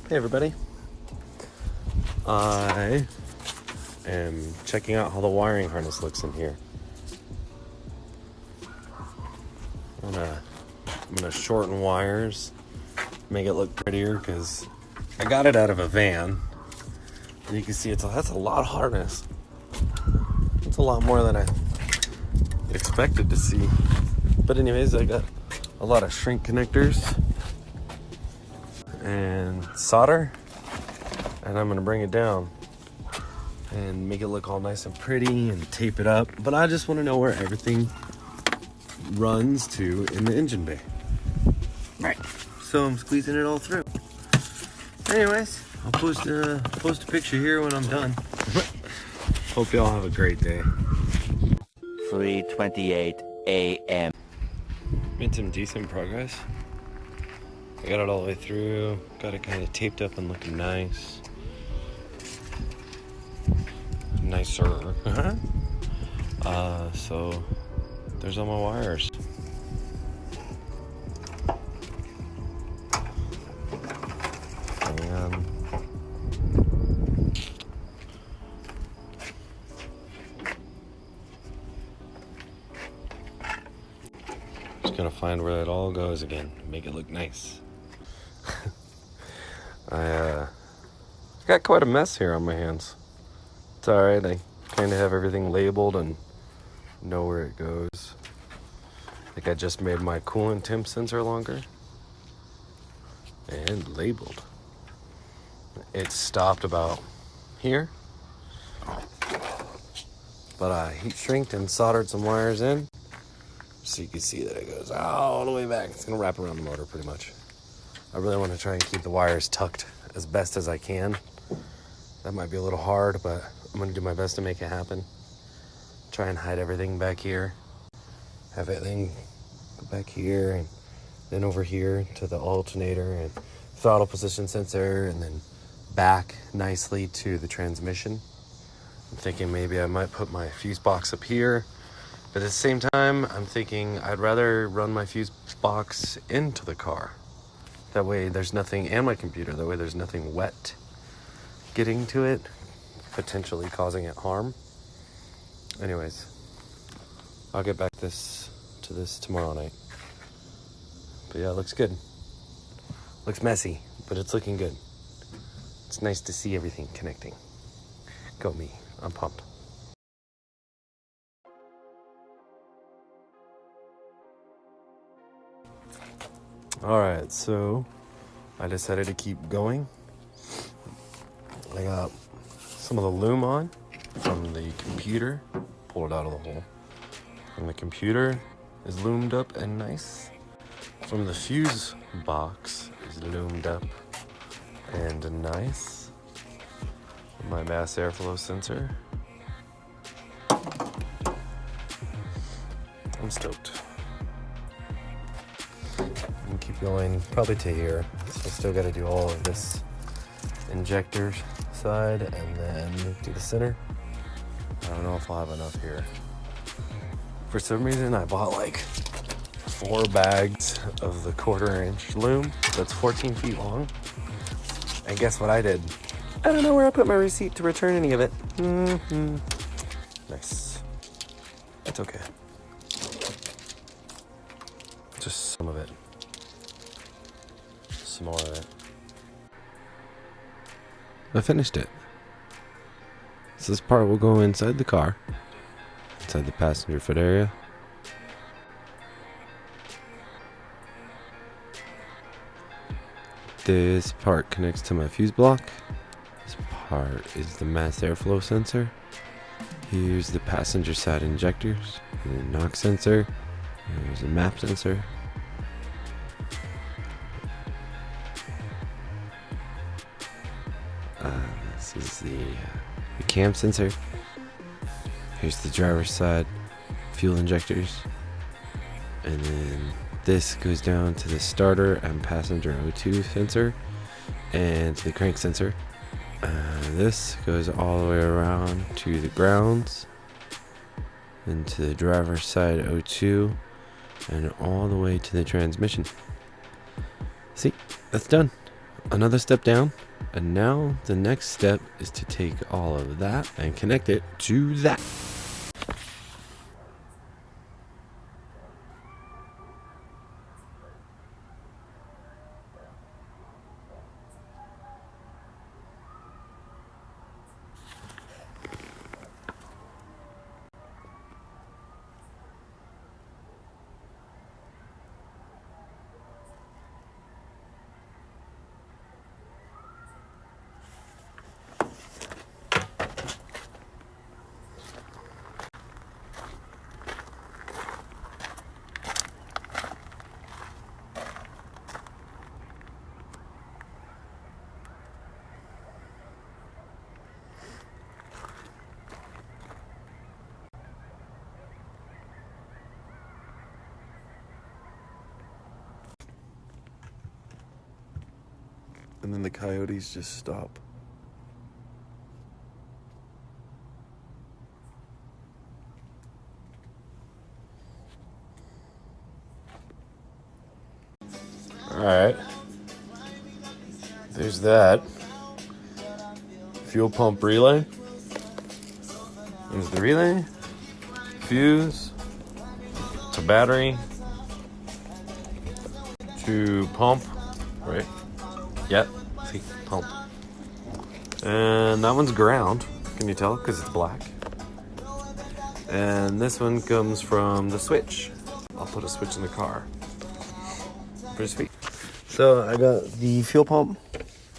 Hey everybody. I am checking out how the wiring harness looks in here. I'm gonna shorten wires, make it look prettier because I got it out of a van. And you can see that's a lot of harness. It's a lot more than I expected to see. But anyways, I got a lot of shrink connectors and solder, and I'm gonna bring it down and make it look all nice and pretty and tape it up. But I just want to know where everything runs to in the engine bay. Right. So I'm squeezing it all through. Anyways, I'll post a picture here when I'm done. Hope y'all have a great day. 3:28 a.m. Made some decent progress. I got it all the way through. Got it kind of taped up and looking nice. Nicer. So there's all my wires. And just gonna find where it all goes again. Make it look nice. I got quite a mess here on my hands. It's alright, I kind of have everything labeled and know where it goes. I think I just made my coolant temp sensor longer and labeled. It stopped about here, but I heat shrinked and soldered some wires in so you can see that it goes all the way back. It's gonna wrap around the motor pretty much. I really want to try and keep the wires tucked as best as I can. That might be a little hard, but I'm going to do my best to make it happen. Try and hide everything back here. Have everything back here and then over here to the alternator and throttle position sensor, and then back nicely to the transmission. I'm thinking maybe I might put my fuse box up here. But at the same time, I'm thinking I'd rather run my fuse box into the car. That way there's nothing, and my computer, that way there's nothing wet getting to it, potentially causing it harm. Anyways, I'll get back to this tomorrow night. But yeah, it looks good. Looks messy, but it's looking good. It's nice to see everything connecting. Go me, I'm pumped. Alright, so I decided to keep going. I got some of the loom on from the computer. Pull it out of the hole. And the computer is loomed up and nice. From the fuse box is loomed up and nice. My mass airflow sensor. I'm stoked. And keep going probably to here. So I still got to do all of this injector side and then do the center. I don't know if I'll have enough here. For some reason I bought like 4 bags of the 1/4 inch loom that's 14 feet long. And guess what I did? I don't know where I put my receipt to return any of it. Nice. That's okay. Just some of it. Some more of it. I finished it. So this part will go inside the car, inside the passenger foot area. This part connects to my fuse block. This part is the mass airflow sensor. Here's the passenger side injectors, and the knock sensor. There's a map sensor. This is the cam sensor. Here's the driver's side fuel injectors. And then this goes down to the starter and passenger O2 sensor and to the crank sensor. This goes all the way around to the grounds and to the driver's side O2 and all the way to the transmission. See, that's done. another step down. And now the next step is to take all of that and connect it to that. And then the coyotes just stop. Alright. There's that. Fuel pump relay. There's the relay. Fuse. To battery. To pump. Right? Yep. See? Pump. And that one's ground. Can you tell? Because it's black. And this one comes from the switch. I'll put a switch in the car. Pretty sweet. So I got the fuel pump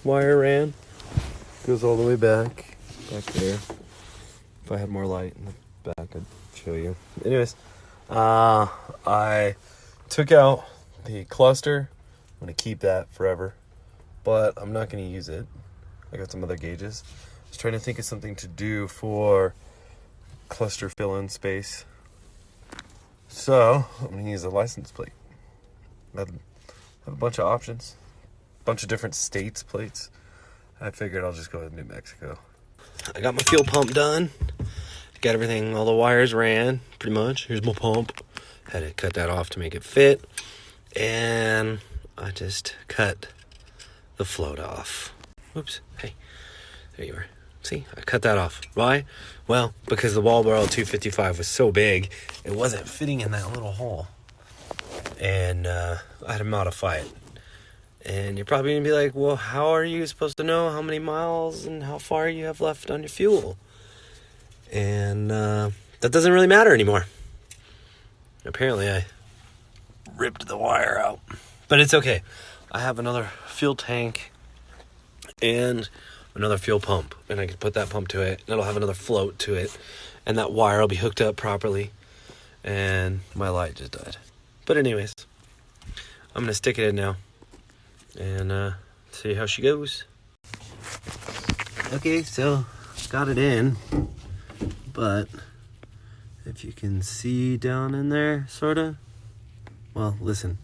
wire ran. Goes all the way back there. If I had more light in the back, I'd show you. Anyways, I took out the cluster. I'm gonna keep that forever, but I'm not gonna use it. I got some other gauges. I was trying to think of something to do for cluster fill-in space. So I'm gonna use a license plate. I have a bunch of options, a bunch of different states plates. I figured I'll just go with New Mexico. I got my fuel pump done. Got everything, all the wires ran, pretty much. Here's my pump. Had to cut that off to make it fit. And I just cut the float off. Whoops, hey, there you are. See, I cut that off. Why? Well, because the Volvo 255 was so big, it wasn't fitting in that little hole. And I had to modify it. And you're probably going to be like, well, how are you supposed to know how many miles and how far you have left on your fuel? And that doesn't really matter anymore. Apparently, I ripped the wire out. But it's okay. I have another fuel tank and another fuel pump. And I can put that pump to it. And it'll have another float to it. And that wire will be hooked up properly. And my light just died. But anyways, I'm going to stick it in now. And see how she goes. Okay, so got it in, but if you can see down in there, sorta. Well, listen.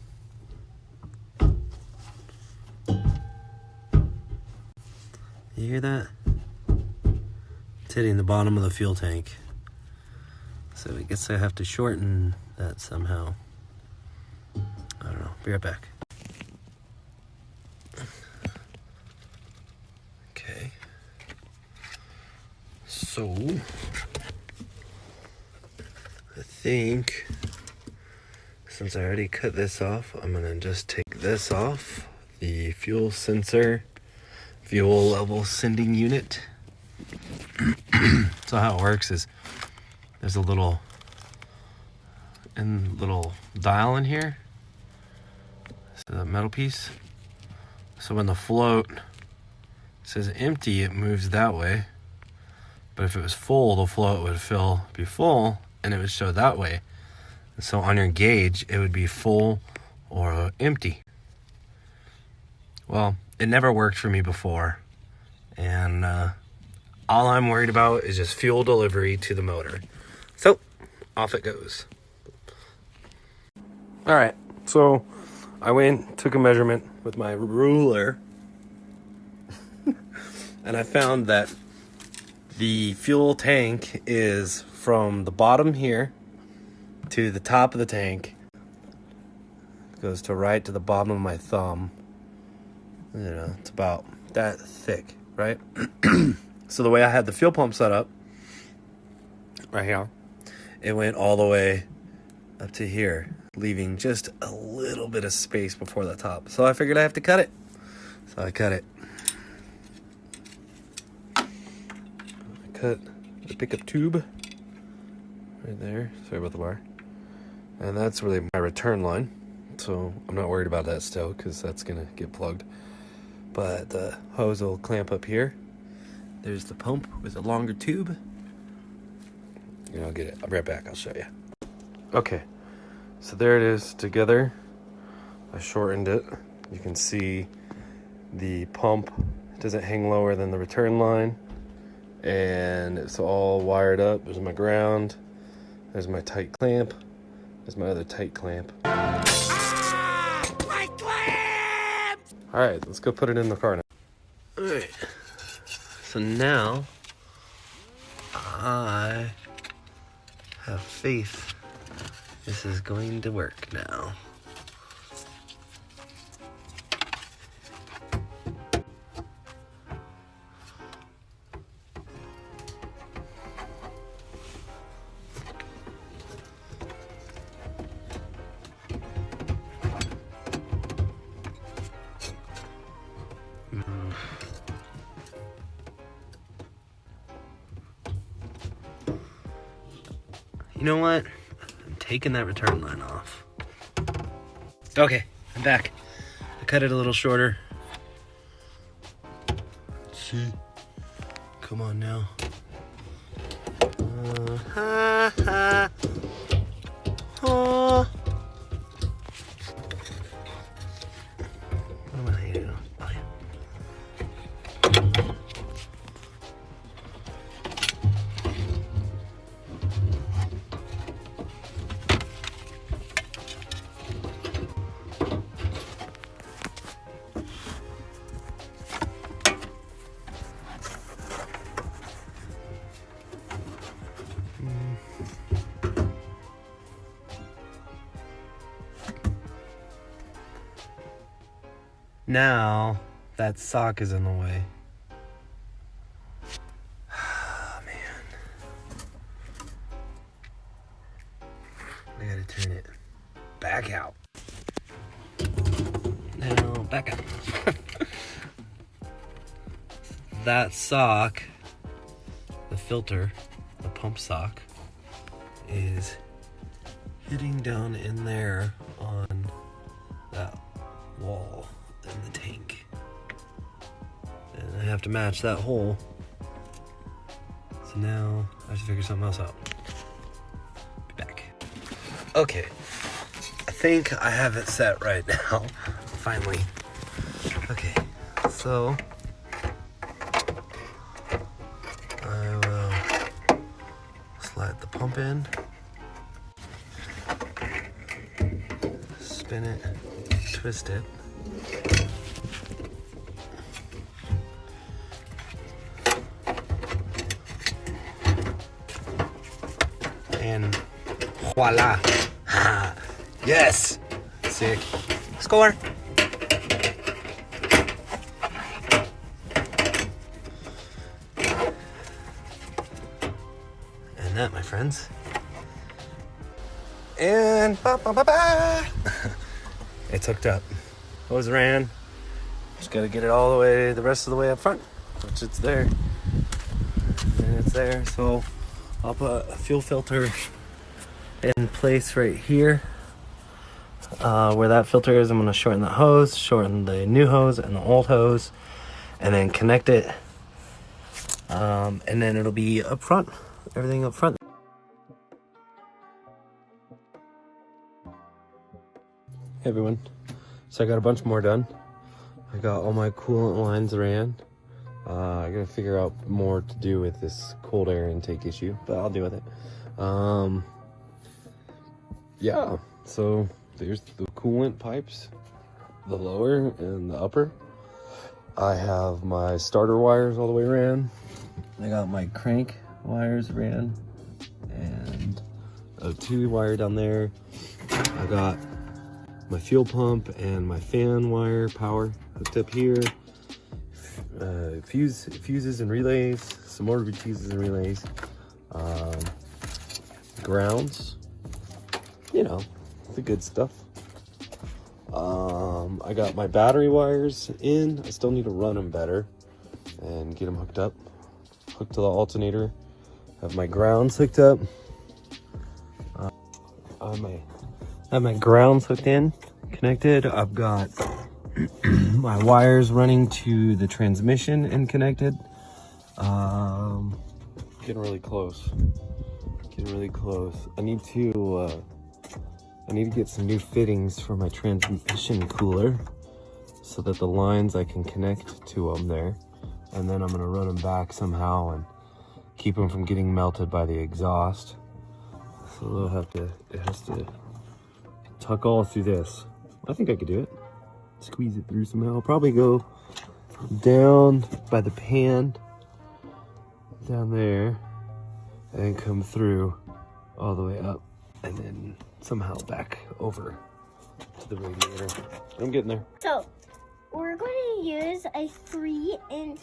You hear that? It's hitting the bottom of the fuel tank. So I guess I have to shorten that somehow. I don't know. Be right back. So, I think, since I already cut this off, I'm going to just take this off, the fuel sensor, fuel level sending unit. So how it works is, there's a little dial in here, so that metal piece. So when the float says empty, it moves that way. But if it was full, the float would be full, and it would show that way. And so on your gauge, it would be full or empty. Well, it never worked for me before. And all I'm worried about is just fuel delivery to the motor. So, off it goes. All right, so I went, took a measurement with my ruler, and I found that the fuel tank is from the bottom here to the top of the tank. It goes to right to the bottom of my thumb. You know, it's about that thick, right? So the way I had the fuel pump set up, right here, it went all the way up to here, leaving just a little bit of space before the top. So I figured I have to cut it. So I cut it. I cut the pickup tube right there. Sorry about the wire. And that's really my return line. So I'm not worried about that still because that's going to get plugged. But the hose will clamp up here. There's the pump with a longer tube. And I'll get it. I'll be right back. I'll show you. Okay. So there it is together. I shortened it. You can see the pump doesn't hang lower than the return line. And it's all wired up. There's my ground. There's my tight clamp. There's my other tight clamp. My clamp! Alright, let's go put it in the car now. Alright. So now I have faith this is going to work now. You know what? I'm taking that return line off. Okay, I'm back. I cut it a little shorter. Let's see. Come on now. What am I doing? Oh, yeah. Now that sock is in the way. Oh, man. I gotta turn it back out. Now back out. That sock, the filter, the pump sock, is hitting down in there on that wall in the tank, and I have to match that hole. So now I have to figure something else out. Be back. Okay, I think I have it set right now. Finally. Okay, so I will slide the pump in, spin it, twist it. And voila. Yes. Sick. Score. And that, my friends. And it's hooked up. Hose ran. Just gotta get it all the way, the rest of the way up front, which it's there. And it's there, so I'll put a fuel filter in place right here. Where that filter is, I'm going to shorten the hose, shorten the new hose and the old hose, and then connect it. And then it'll be up front, everything up front. Hey everyone, so I got a bunch more done. I got all my coolant lines ran. I gotta figure out more to do with this cold air intake issue, but I'll deal with it. Yeah, so there's the coolant pipes, the lower and the upper. I have my starter wires all the way ran. I got my crank wires ran, and a 2 wire down there. I got my fuel pump and my fan wire power hooked up here. Fuses and relays, some more fuses and relays. Grounds, you know, the good stuff. I got my battery wires in. I still need to run them better and get them hooked up. Hooked to the alternator. Have my grounds hooked up. I have my grounds hooked in, connected. I've got my wires running to the transmission and connected. Getting really close. I need to get some new fittings for my transmission cooler so that the lines I can connect to them there, and then I'm gonna run them back somehow and keep them from getting melted by the exhaust. So it has to tuck all through this. I think I could do it. Squeeze it through somehow. I'll probably go down by the pan, down there, and then come through all the way up, and then somehow back over to the radiator. I'm getting there. So we're going to use a 3-inch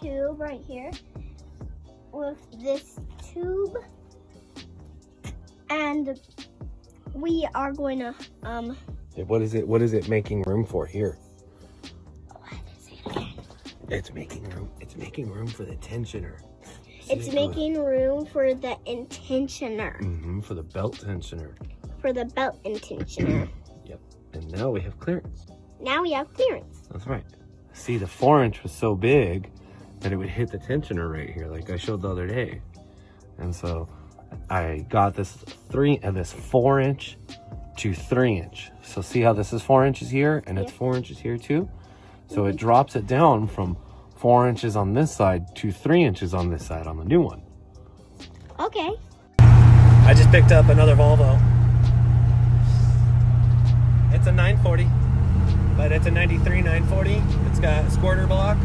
tube right here with this tube, and we are going to What is it making room for here? what is it again? It's making room for the tensioner. It's making room for the intentioner. For the belt tensioner. For the belt intentioner. Yep. And now we have clearance. Now we have clearance. That's right. See, the 4-inch was so big that it would hit the tensioner right here, like I showed the other day. And so I got this 4-inch to 3-inch. So see how this is 4 inches here and it's 4 inches here too? So it drops it down from 4 inches on this side to 3 inches on this side on the new one. Okay. I just picked up another Volvo. It's a 940, but it's a 93 940. It's got a squirter block.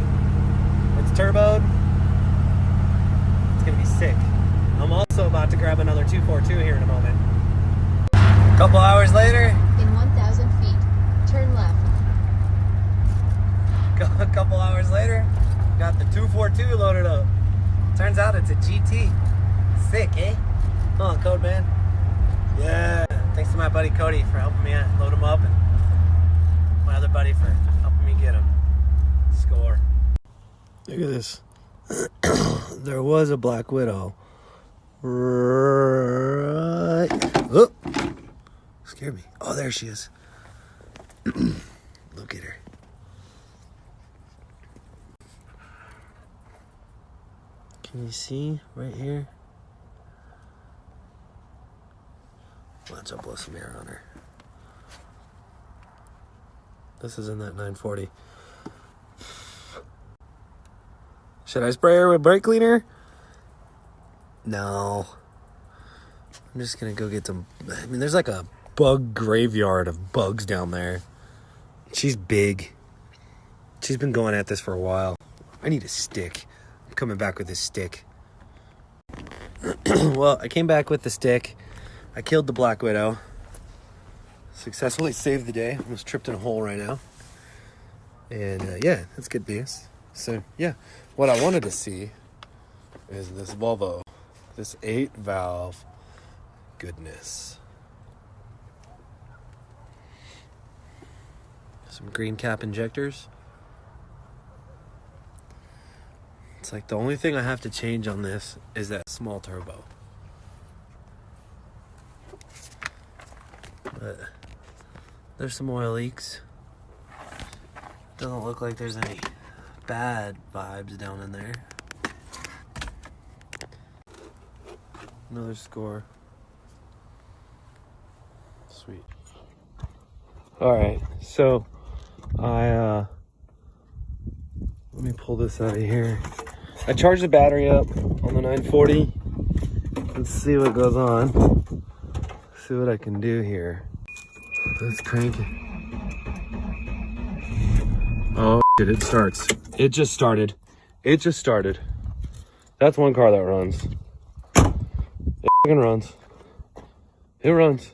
It's turboed. It's gonna be sick. I'm also about to grab another 242 here in a moment. A couple hours later. In 1,000 feet, turn left. A couple hours later, got the 242 loaded up. Turns out it's a GT. Sick, eh? Come on, Code Man. Yeah. Thanks to my buddy Cody for helping me load him up, and my other buddy for helping me get him. Score. Look at this. There was a Black Widow. Right. Oh, scared me. Oh, there she is. Look at her. Can you see right here? Watch, I'll blow some air on her. This is in that 940. Should I spray her with brake cleaner? No. I'm just gonna go get some. I mean, there's like a bug graveyard of bugs down there. She's big. She's been going at this for a while. I need a stick. I'm coming back with this stick. Well, I came back with the stick. I killed the Black Widow. Successfully saved the day. Almost tripped in a hole right now. And yeah, that's good news. So yeah, what I wanted to see is this Volvo. This 8-valve goodness. Some green cap injectors. It's like the only thing I have to change on this is that small turbo. But there's some oil leaks. Doesn't look like there's any bad vibes down in there. Another score. Sweet. Alright, so let me pull this out of here. I charged the battery up on the 940. Let's see what goes on. See what I can do here. Let's crank it. Oh, it starts. It just started. It just started. That's one car that runs. It runs. It runs.